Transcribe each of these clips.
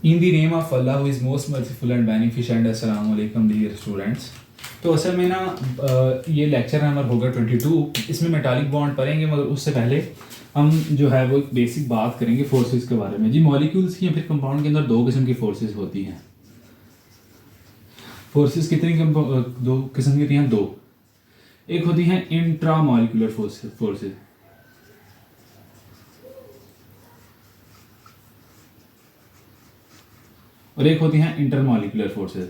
In the name of Allah who is most merciful and beneficent, अस्सलाम वालेकुम dear students. तो असल में ना ये लेक्चर नंबर होगा 22। इसमें मेटालिक बॉन्ड पढ़ेंगे, मगर उससे पहले हम जो है वो एक बेसिक बात करेंगे फोर्सेस के बारे में। जी मॉलिक्यूल्स की या फिर कंपाउंड के अंदर दो किस्म की फोर्सेस होती हैं। फोर्सेस कितनी दो किस्म की होती हैं? दो। एक होती हैं इंट्रा मॉलिक्यूलर फोर्सेस और एक होती हैं इंटरमॉलिक्यूलर फोर्सेस।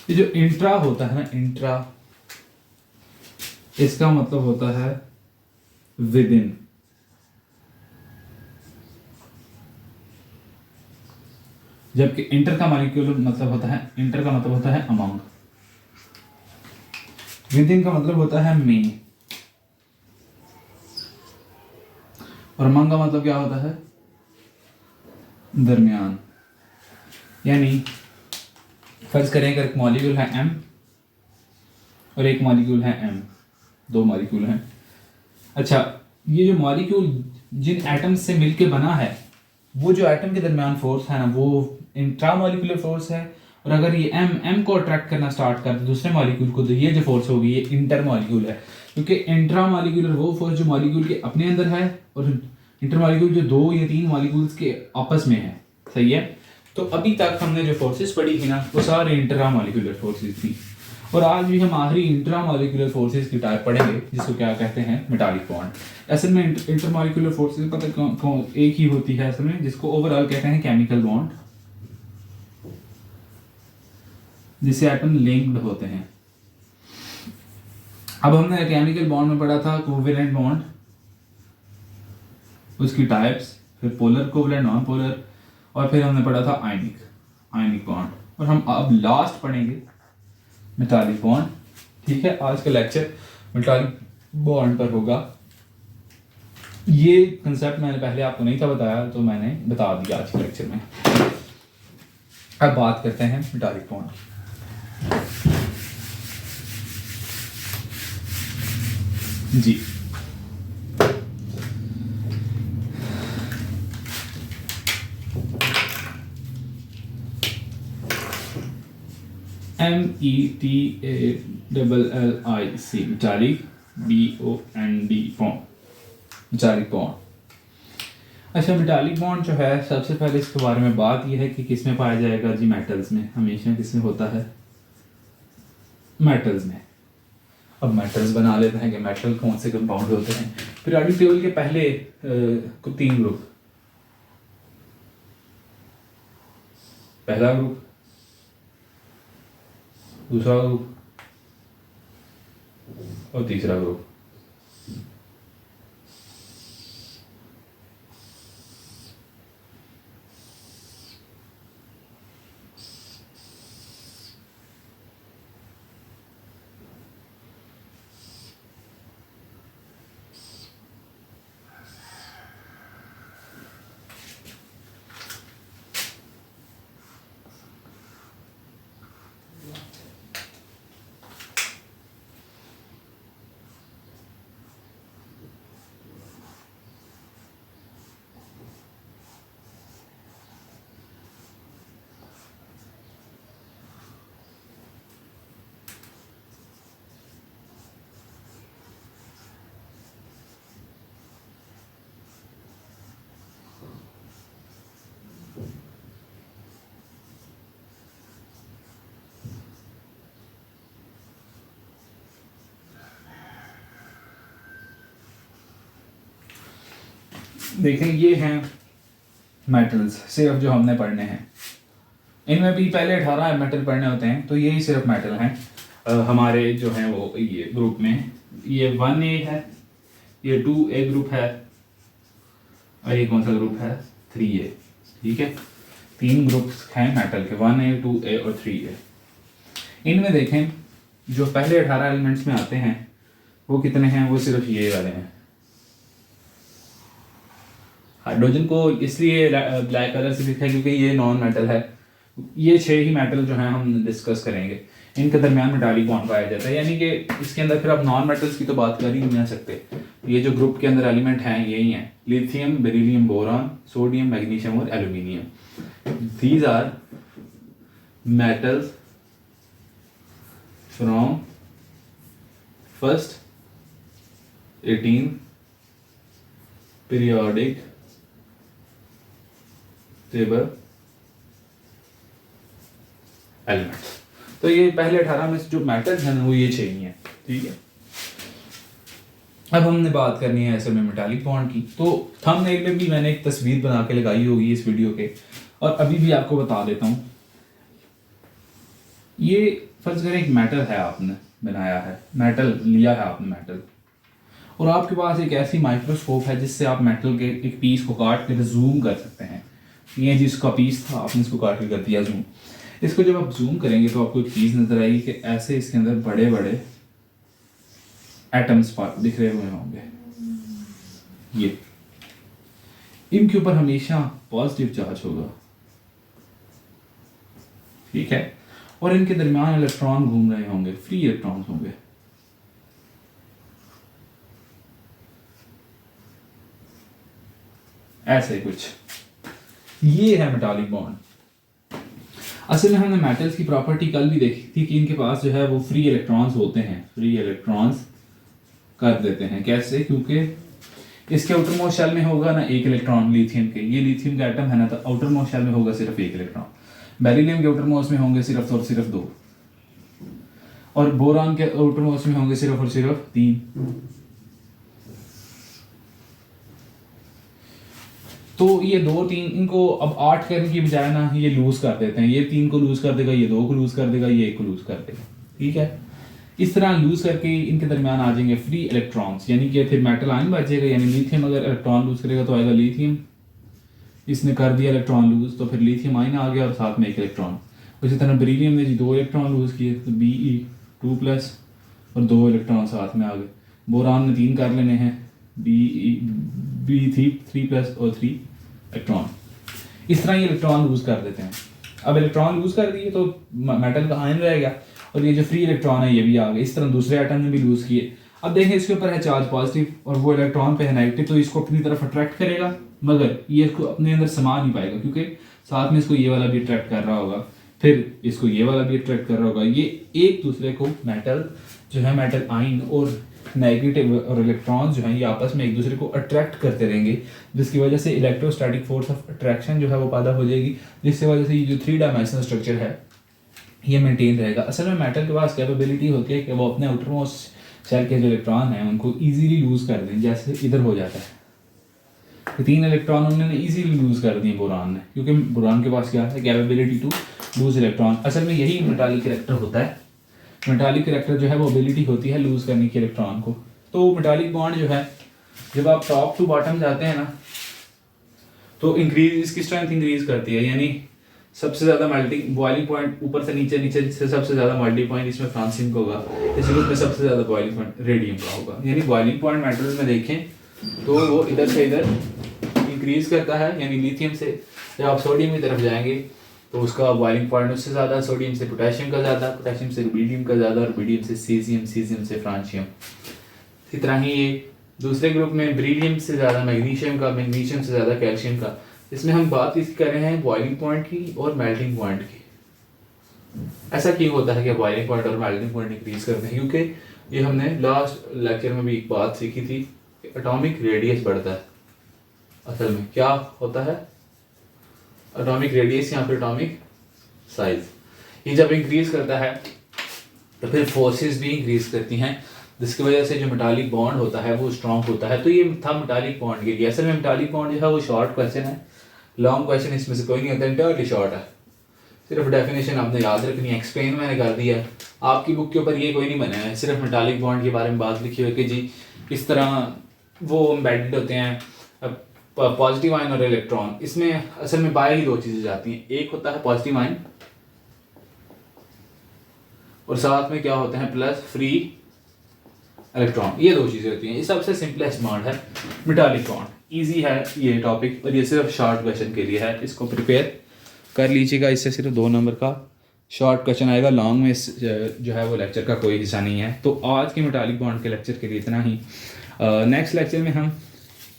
ये जो इंट्रा होता है ना, इंट्रा, इसका मतलब होता है विद इन, जबकि इंटर का मॉलिक्यूलर मतलब होता है, इंटर का मतलब होता है अमंग, विद इन का मतलब होता है में, और अमंग का मतलब क्या होता है? दरमियान। यानी फर्ज करें अगर एक मॉलिक्यूल है M और एक मॉलिक्यूल है M, दो मॉलिक्यूल हैं। अच्छा, ये जो मॉलिक्यूल जिन एटम्स से मिलके बना है, वो जो एटम के दरमियान फोर्स है ना, वो इंट्रा मॉलिक्यूलर फोर्स है। और अगर ये M को अट्रैक्ट करना स्टार्ट कर दे दूसरे मॉलिक्यूल को, तो ये जो फोर्स होगी ये इंटर मॉलिक्यूल है। क्योंकि इंट्रा मॉलिक्यूलर वो फोर्स जो मॉलिक्यूल के अपने अंदर है, और इंटर मॉलिक्यूल जो दो या तीन मॉलिक्यूल्स के आपस में है। सही है। तो अभी तक हमने जो फोर्सेस पढ़ी थी ना, वो सारे इंट्रा मॉलिक्यूलर फोर्सेस थी। और आज भी हम आखिरी इंट्रा मॉलिक्यूलर फोर्सेस की टाइप पढ़ेंगे, जिसको क्या कहते हैं? Metallic bond. असल में इंटर मॉलिक्यूलर फोर्सेस पता कौन एक ही होती है असल में, जिसको ओवरऑल कहते हैं केमिकल बॉन्ड, जिससे एटम लिंक्ड होते हैं। अब हमने केमिकल बॉन्ड में पढ़ा था कोवेलेंट बॉन्ड, उसकी टाइप्स, फिर पोलर कोवेलेंट, नॉन पोलर, और फिर हमने पढ़ा था आयनिक बॉन्ड। और हम अब लास्ट पढ़ेंगे मेटालिक बॉन्ड। ठीक है, आज का लेक्चर मेटालिक बॉन्ड पर होगा। ये कंसेप्ट मैंने पहले आपको नहीं था बताया, तो मैंने बता दिया आज के लेक्चर में। अब बात करते हैं मेटालिक बॉन्ड। जी, METALLIC, metallic, BOND bond, metallic bond. अच्छा, मेटालिक बॉन्ड जो है, सबसे पहले इसके बारे में बात यह है कि किस में पाया जाएगा? जी मेटल्स में। हमेशा किस में होता है? मेटल्स में। अब मेटल्स बना लेते हैं कि मेटल कौन से कंपाउंड होते हैं। पीरियोडिक टेबल के पहले तीन ग्रुप, पहला ग्रुप, दूसरा ग्रुप और तीसरा ग्रुप। देखें, ये हैं मेटल्स सिर्फ जो हमने पढ़ने हैं। इनमें भी पहले 18 मेटल पढ़ने होते हैं, तो यही सिर्फ मेटल हैं हमारे जो हैं वो ये ग्रुप में। ये 1A है, ये 2A ग्रुप है, और ये कौन सा ग्रुप है? 3A। ठीक है, तीन ग्रुप्स हैं मेटल के, 1A, 2A और 3A। इनमें देखें जो पहले 18 एलिमेंट्स में आते हैं वो कितने हैं? वो सिर्फ ये वाले हैं। हाइड्रोजन को इसलिए ब्लैक कलर से लिखा है क्योंकि ये नॉन मेटल है। ये 6 ही मेटल जो हैं हम डिस्कस करेंगे। इनके दरमियान मेटालिक बॉन्ड पाया जाता है। यानी कि इसके अंदर फिर आप नॉन मेटल्स की तो बात कर ही नहीं सकते। ये जो ग्रुप के अंदर एलिमेंट हैं यही हैं, lithium, beryllium, boron, sodium, magnesium और aluminium. These are metals from first 18 periodic table elements. तो ये पहले 18 में से जो मेटल्स हैं वो ये 6 ही हैं, ठीक है। अब हमने बात करनी है असल में मेटालिक बॉन्ड की। तो थंबनेल में भी मैंने एक तस्वीर बना के लगाई होगी इस वीडियो के, और अभी भी आपको बता देता हूँ। ये फर्ज करें एक मेटल है, आपने बनाया है, मेटल लिया है आपने मेटल, और आपके पास एक ऐसी माइक्रोस्कोप है जिससे आप मेटल के एक पीस को काट के जूम कर सकते हैं। ये जिसका पीस था आपने इसको काट के कर दिया जूम। इसको जब आप जूम करेंगे तो आपको एक चीज़ नजर आएगी कि ऐसे इसके अंदर बड़े बड़े एटम्स दिख रहे हुए होंगे। ये इनके ऊपर हमेशा पॉजिटिव चार्ज होगा, ठीक है, और इनके दरमियान इलेक्ट्रॉन घूम रहे होंगे, फ्री इलेक्ट्रॉन होंगे। ऐसे कुछ ये है मेटालिक बॉन्ड। असल में हमने मेटल्स की प्रॉपर्टी कल भी देखी थी कि इनके पास जो है वो फ्री इलेक्ट्रॉन्स होते हैं, फ्री इलेक्ट्रॉन्स कर देते हैं। कैसे? क्योंकि इसके आउटर मोस्ट शेल में होगा ना एक इलेक्ट्रॉन लिथियम के, ये लिथियम का एटम है ना, तो आउटर मोस्ट शेल में होगा सिर्फ एक इलेक्ट्रॉन। बेरिलियम के आउटर मोस्ट में होंगे सिर्फ और सिर्फ 2, और बोरॉन के आउटर मोस्ट में होंगे सिर्फ और सिर्फ 3। तो ये 2 3 इनको अब 8 करने की बजाय ना ये लूज कर देते हैं। ये 3 को लूज कर देगा, ये 2 को लूज कर देगा, ये 1 को लूज कर देगा, ठीक है। इस तरह लूज करके इनके दरमियान आ जाएंगे फ्री इलेक्ट्रॉन्स, यानी कि फिर मेटल आयन बच जाएगा। यानी लिथियम अगर इलेक्ट्रॉन लूज करेगा तो आएगा लिथियम, इसने कर दिया इलेक्ट्रॉन लूज तो फिर लिथियम आयन आ गया और साथ में 1 इलेक्ट्रॉन। उसी तरह बेरिलियम ने जी 2 इलेक्ट्रॉन लूज किए तो Be2+ और 2 इलेक्ट्रॉन साथ में आ गए। बोरान ने 3 कर लेने हैं, Be3+ और 3 इलेक्ट्रॉन। इस तरह ये इलेक्ट्रॉन लूज कर देते हैं। अब इलेक्ट्रॉन लूज कर दिए तो मेटल का आयन रहेगा, और ये जो फ्री इलेक्ट्रॉन है ये भी आ गए। इस तरह दूसरे एटम ने भी लूज किए। अब देखें इसके ऊपर है चार्ज पॉजिटिव और वो इलेक्ट्रॉन पे है नेगेटिव, तो इसको अपनी तरफ अट्रैक्ट करेगा, मगर ये इसको अपने अंदर समा नहीं पाएगा क्योंकि साथ में इसको ये वाला भी अट्रैक्ट कर रहा होगा, फिर इसको ये वाला भी अट्रैक्ट कर रहा होगा। ये एक दूसरे को मेटल जो है, मेटल आयन और नेगेटिव और इलेक्ट्रॉन जो हैं ये आपस में एक दूसरे को अट्रैक्ट करते रहेंगे, जिसकी वजह से इलेक्ट्रोस्टैटिक फोर्स ऑफ अट्रैक्शन जो है वो पैदा हो जाएगी, जिसकी वजह से ये जो 3 डायमेंशनल स्ट्रक्चर है ये मेंटेन रहेगा। असल में मेटल के पास कैपेबिलिटी होती है कि वो अपने आउटर मोस्ट शेल के जो इलेक्ट्रॉन हैं उनको ईजीली लूज कर दें, जैसे इधर हो जाता है। 3 इलेक्ट्रॉन उन्होंने ईजीली लूज कर दिए बोरान ने, क्योंकि बोरान के पास क्या है, कैपेबिलिटी टू लूज इलेक्ट्रॉन। असल में यही मेटालिक कैरेक्टर होता है। मेटालिक कैरेक्टर जो है वो एबिलिटी होती है लूज करने की इलेक्ट्रॉन को। तो मेटालिक बॉन्ड जो है जब आप टॉप टू बॉटम जाते हैं ना तो इंक्रीज इसकी स्ट्रेंथ इंक्रीज करती है। यानी सबसे ज्यादा मेल्टिंग बॉइलिंग पॉइंट ऊपर से नीचे, नीचे से सबसे ज्यादा मेल्टिंग पॉइंट इसमें फ्रांसिन का होगा, इसी ग्रुप में सबसे ज्यादा बॉइलिंग पॉइंट रेडियम का होगा। यानी बॉइलिंग पॉइंट मेटल्स में देखें तो वो इधर से इधर इंक्रीज करता है। यानी लिथियम से जब आप सोडियम की तरफ जाएंगे तो उसका बॉइलिंग पॉइंट उससे ज़्यादा, सोडियम से पोटेशियम का ज़्यादा, पोटेशियम से रुबिडियम का ज़्यादा, रुबिडियम से सीजियम, सीजियम से फ्रांशियम। इसी तरह ही ये दूसरे ग्रुप में बेरिलियम से ज़्यादा मैग्नीशियम का, मैग्नीशियम से ज़्यादा कैल्शियम का। इसमें हम बात इसकी कर रहे हैं बॉइलिंग पॉइंट की और मेल्टिंग पॉइंट की। ऐसा क्यों होता है कि बॉइलिंग पॉइंट और मेल्टिंग पॉइंट इंक्रीज करते हैं? क्योंकि ये हमने लास्ट लेक्चर में भी एक बात सीखी थी, एटॉमिक रेडियस बढ़ता है। असल में क्या होता है? एटॉमिक रेडियस या फिर एटॉमिक साइज, ये जब इंक्रीज करता है तो फिर फोर्सेस भी इंक्रीज करती हैं, जिसकी वजह से जो मेटालिक बॉन्ड होता है वो स्ट्रॉन्ग होता है। तो ये था मेटालिक बॉन्ड के लिए। असल में मेटालिक बॉन्ड जो है वो शॉर्ट क्वेश्चन है, लॉन्ग क्वेश्चन इसमें से कोई नहीं होता, इंटरली शॉर्ट है। सिर्फ डेफिनेशन आपने याद रखनी है, एक्सप्लेन मैंने कर दिया। आपकी बुक के ऊपर ये कोई नहीं बना है, सिर्फ मेटालिक बॉन्ड के बारे में बात लिखी हुई है कि जी इस तरह वो एम्बेडेड होते हैं, पॉजिटिव आयन और इलेक्ट्रॉन। इसमें असल में बाहर ही 2 चीजें जाती हैं, एक होता है पॉजिटिव आयन और साथ में क्या होते हैं प्लस फ्री इलेक्ट्रॉन। ये 2 चीजें होती हैं। ये सबसे सिंपलेस्ट बॉन्ड है मेटालिक बॉन्ड। इजी है ये टॉपिक और ये सिर्फ शॉर्ट क्वेश्चन के लिए है, इसको प्रिपेयर कर लीजिएगा। इससे सिर्फ 2 नंबर का शॉर्ट क्वेश्चन आएगा, लॉन्ग में जो है वो लेक्चर का कोई हिस्सा नहीं है। तो आज के मेटालिक बॉन्ड के लेक्चर के लिए इतना ही। नेक्स्ट लेक्चर में हम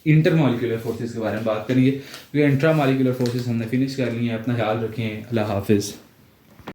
इंटरमॉलिक्यूलर फोर्सेस के बारे में बात करेंगे, क्योंकि इंट्रा मॉलिक्यूलर फोर्सेस हमने फिनिश कर ली हैं। अपना ख्याल रखें, अल्लाह हाफिज़।